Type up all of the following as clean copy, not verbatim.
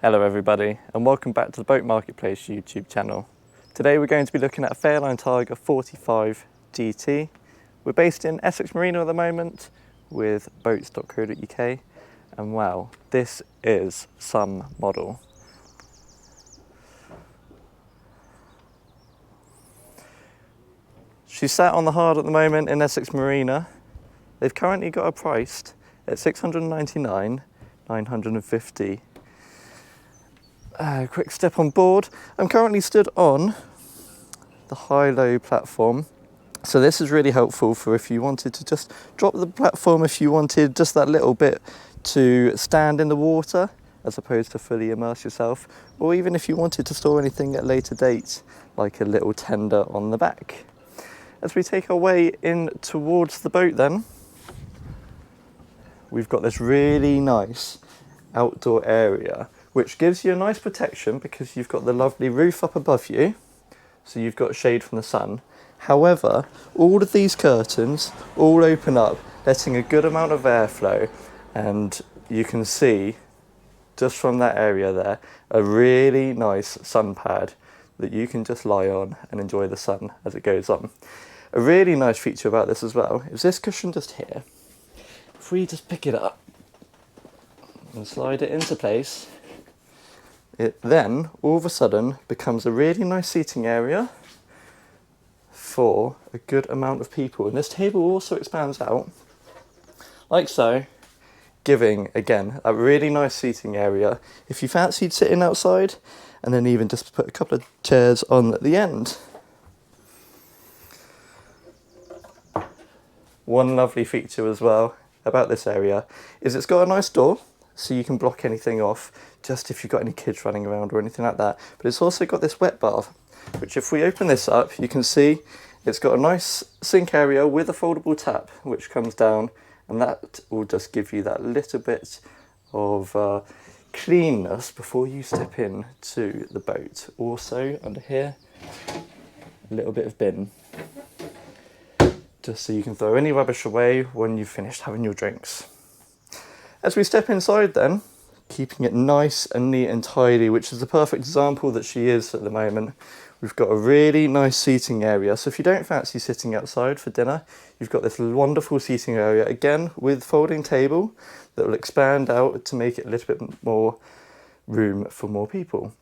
Hello everybody, and welcome back to the Boat Marketplace YouTube channel. Today we're going to be looking at a Fairline Targa 45 GT. We're based in Essex Marina at the moment with boats.co.uk, and wow, this is some model. She's sat on the hard at the moment in Essex Marina. They've currently got her priced at $699,950. Quick step on board. I'm currently stood on the high-low platform, so this is really helpful for if you wanted to just drop the platform, if you wanted just that little bit to stand in the water as opposed to fully immerse yourself, or even if you wanted to store anything at a later date, like a little tender on the back. As we take our way in towards the boat then, we've got this really nice outdoor area which gives you a nice protection because you've got the lovely roof up above you, so you've got shade from the sun. However, all of these curtains all open up, letting a good amount of airflow, and you can see just from that area there a really nice sun pad that you can just lie on and enjoy the sun as it goes on. A really nice feature about this as well is this cushion just here. If we just pick it up and slide it into place, it then all of a sudden becomes a really nice seating area for a good amount of people. And this table also expands out like so, giving again a really nice seating area if you fancied sitting outside, and then even just put a couple of chairs on at the end. One lovely feature as well about this area is it's got a nice door, so you can block anything off, just if you've got any kids running around or anything like that. But it's also got this wet bath, which if we open this up, you can see it's got a nice sink area with a foldable tap, which comes down, and that will just give you that little bit of cleanness before you step in to the boat. Also under here, a little bit of bin, just so you can throw any rubbish away when you've finished having your drinks. As we step inside then, keeping it nice and neat and tidy, which is the perfect example that she is at the moment, we've got a really nice seating area. So if you don't fancy sitting outside for dinner, you've got this wonderful seating area, again with folding table that will expand out to make it a little bit more room for more people.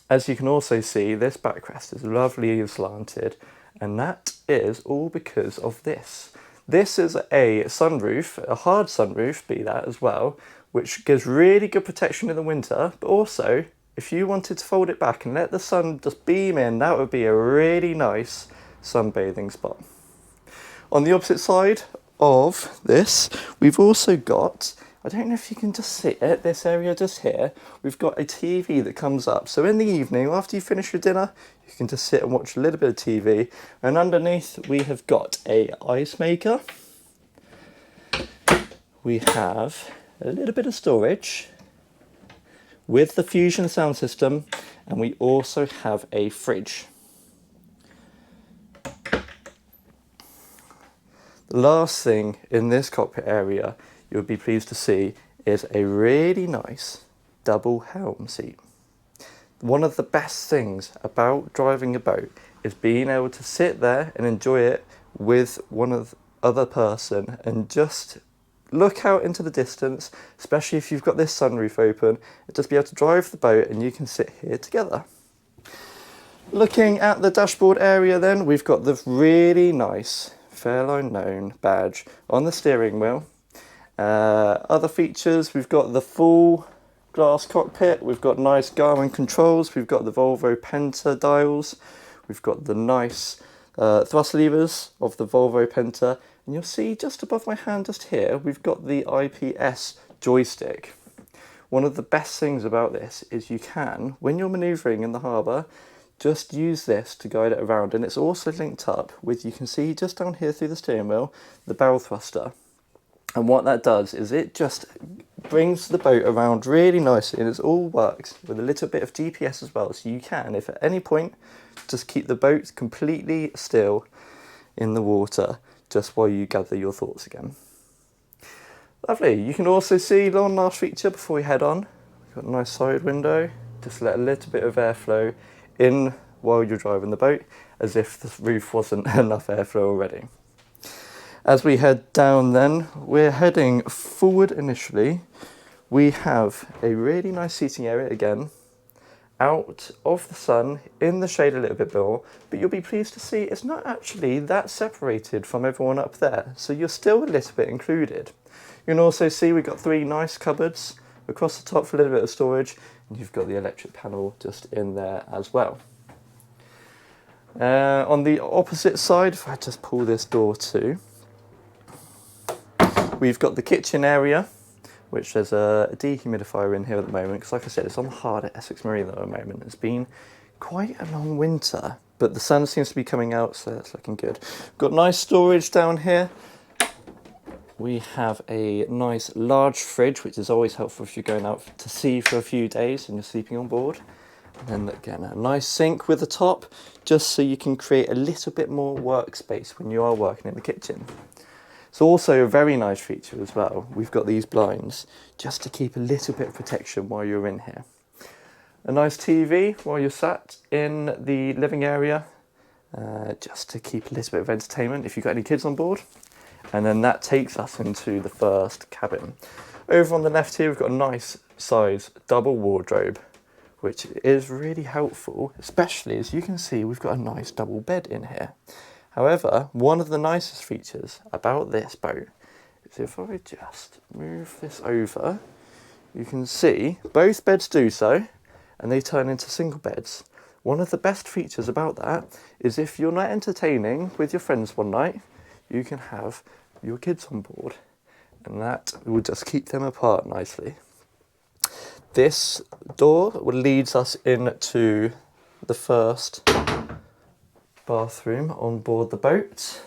As you can also see, this backrest is lovely and slanted, and that is all because of this. This is a sunroof, a hard sunroof, be that as well, which gives really good protection in the winter, but also if you wanted to fold it back and let the sun just beam in, that would be a really nice sunbathing spot. On the opposite side of this, we've also got, I don't know if you can just see it, this area just here, we've got a TV that comes up. So in the evening, after you finish your dinner, you can just sit and watch a little bit of TV. And underneath, we have got a ice maker. We have a little bit of storage with the Fusion sound system, and we also have a fridge. The last thing in this cockpit area you'll be pleased to see is a really nice double helm seat. One of the best things about driving a boat is being able to sit there and enjoy it with other person and just look out into the distance, especially if you've got this sunroof open, and just be able to drive the boat and you can sit here together. Looking at the dashboard area then, we've got the really nice Fairline known badge on the steering wheel. Other features, we've got the full glass cockpit, we've got nice Garmin controls, we've got the Volvo Penta dials, we've got the nice thrust levers of the Volvo Penta, and you'll see just above my hand just here, we've got the IPS joystick. One of the best things about this is you can, when you're manoeuvring in the harbour, just use this to guide it around, and it's also linked up with, you can see just down here through the steering wheel, the barrel thruster. And what that does is it just brings the boat around really nicely, and it all works with a little bit of GPS as well, so you can, if at any point, just keep the boat completely still in the water just while you gather your thoughts again. Lovely. You can also see one last feature before we head on. We've got a nice side window, just let a little bit of airflow in while you're driving the boat, as if the roof wasn't enough airflow already. As we head down then, we're heading forward initially. We have a really nice seating area again, out of the sun, in the shade a little bit more, but you'll be pleased to see it's not actually that separated from everyone up there, so you're still a little bit included. You can also see we've got 3 nice cupboards across the top for a little bit of storage, and you've got the electric panel just in there as well. On the opposite side, if I just pull this door too, we've got the kitchen area, which there's a dehumidifier in here at the moment, because like I said, it's on hard at Essex Marine at the moment. It's been quite a long winter, but the sun seems to be coming out, so that's looking good. We've got nice storage down here. We have a nice large fridge, which is always helpful if you're going out to sea for a few days and you're sleeping on board. And then again, a nice sink with a top, just so you can create a little bit more workspace when you are working in the kitchen. It's also a very nice feature as well. We've got these blinds just to keep a little bit of protection while you're in here. A nice TV while you're sat in the living area, just to keep a little bit of entertainment if you've got any kids on board. And then that takes us into the first cabin. Over on the left here, we've got a nice size double wardrobe, which is really helpful, especially as you can see, we've got a nice double bed in here. However, one of the nicest features about this boat is if I just move this over, you can see both beds do so, and they turn into single beds. One of the best features about that is if you're not entertaining with your friends one night, you can have your kids on board, and that will just keep them apart nicely. This door leads us into the first bathroom on board the boat.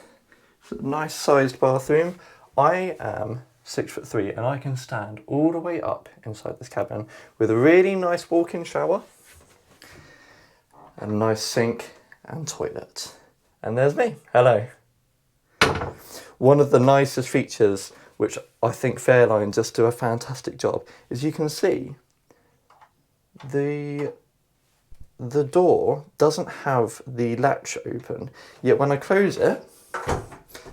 It's a nice sized bathroom. I am 6'3" and I can stand all the way up inside this cabin with a really nice walk-in shower, a nice sink and toilet. And there's me. Hello. One of the nicest features, which I think Fairline just do a fantastic job, is you can see the door doesn't have the latch open, yet when I close it,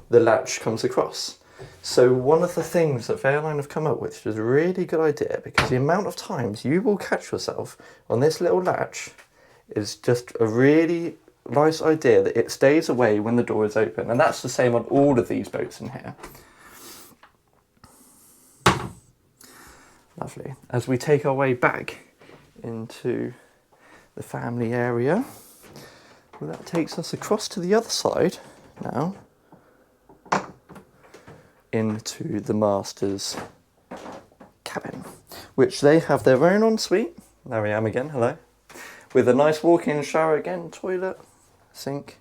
the latch comes across. So one of the things that Fairline have come up with, which is a really good idea, because the amount of times you will catch yourself on this little latch is just a really nice idea, that it stays away when the door is open. And that's the same on all of these boats in here. Lovely. As we take our way back into the family area, well, that takes us across to the other side now, into the master's cabin, which they have their own ensuite. There I am again, hello, with a nice walk-in shower again, toilet, sink.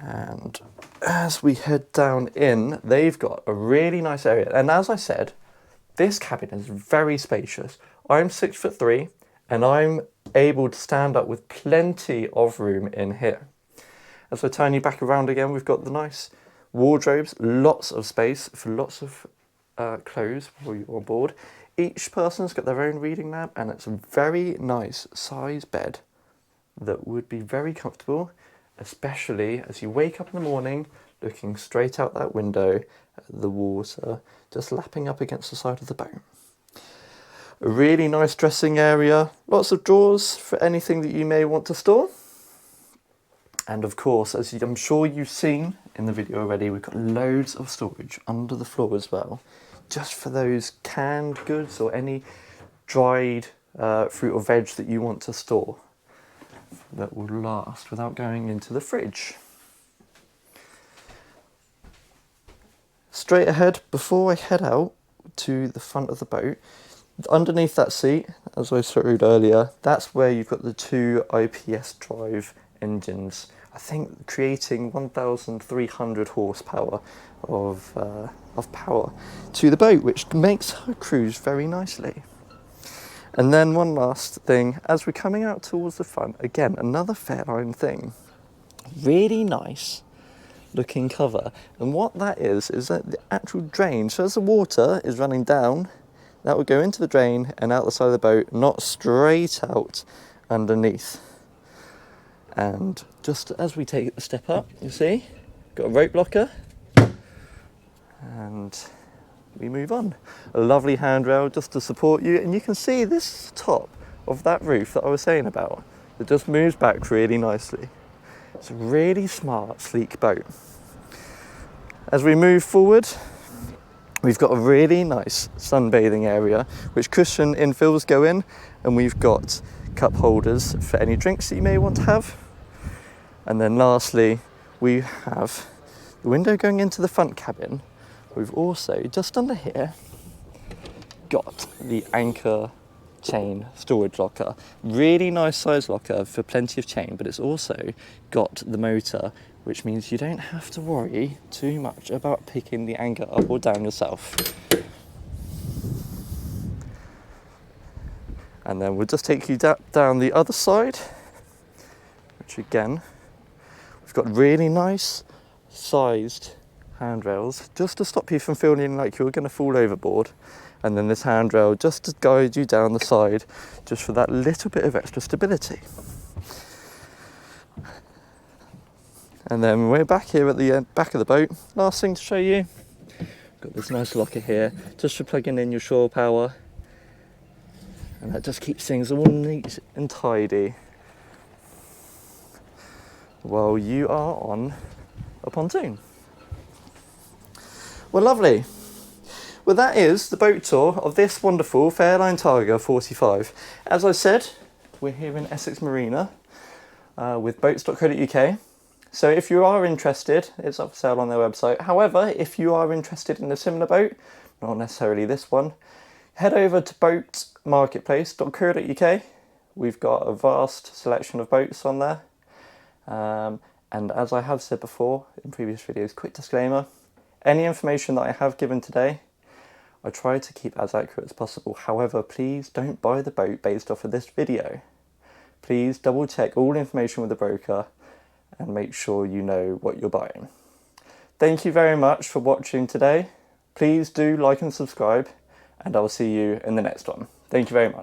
And as we head down in, they've got a really nice area, and as I said, this cabin is very spacious. I'm 6'3", and I'm able to stand up with plenty of room in here. As I turn you back around again, we've got the nice wardrobes, lots of space for lots of clothes while you're on board. Each person's got their own reading lamp, and it's a very nice size bed that would be very comfortable, especially as you wake up in the morning looking straight out that window at the water just lapping up against the side of the boat. A really nice dressing area, lots of drawers for anything that you may want to store. And of course, as I'm sure you've seen in the video already, we've got loads of storage under the floor as well, just for those canned goods or any dried fruit or veg that you want to store that will last without going into the fridge. Straight ahead, before I head out to the front of the boat, underneath that seat, as I showed earlier, that's where you've got the 2 IPS drive engines. I think creating 1,300 horsepower of power to the boat, which makes her cruise very nicely. And then one last thing, as we're coming out towards the front, again, another Fairline thing, really nice looking cover. And what that is that the actual drain, so as the water is running down that will go into the drain and out the side of the boat, not straight out underneath. And just as we take the step up, you see, got a rope blocker, and we move on. A lovely handrail just to support you, and you can see this top of that roof that I was saying about. It just moves back really nicely. It's a really smart, sleek boat. As we move forward, we've got a really nice sunbathing area, which cushion infills go in, and we've got cup holders for any drinks that you may want to have. And then lastly, we have the window going into the front cabin. We've also, just under here, got the anchor chain storage locker. Really nice size locker for plenty of chain, but it's also got the motor, which means you don't have to worry too much about picking the anchor up or down yourself. And then we'll just take you down the other side, which again, we've got really nice sized handrails just to stop you from feeling like you're going to fall overboard. And then this handrail just to guide you down the side, just for that little bit of extra stability. And then we're back here at the back of the boat. Last thing to show you, got this nice locker here, just for plugging in your shore power. And that just keeps things all neat and tidy while you are on a pontoon. Well, lovely. Well, that is the boat tour of this wonderful Fairline Targa 45. As I said, we're here in Essex Marina with boats.co.uk. So if you are interested, it's up for sale on their website. However, if you are interested in a similar boat, not necessarily this one, head over to boatmarketplace.co.uk. We've got a vast selection of boats on there. And as I have said before in previous videos, quick disclaimer, any information that I have given today, I try to keep as accurate as possible. However, please don't buy the boat based off of this video. Please double check all information with the broker and make sure you know what you're buying. Thank you very much for watching today. Please do like and subscribe, and I'll see you in the next one. Thank you very much.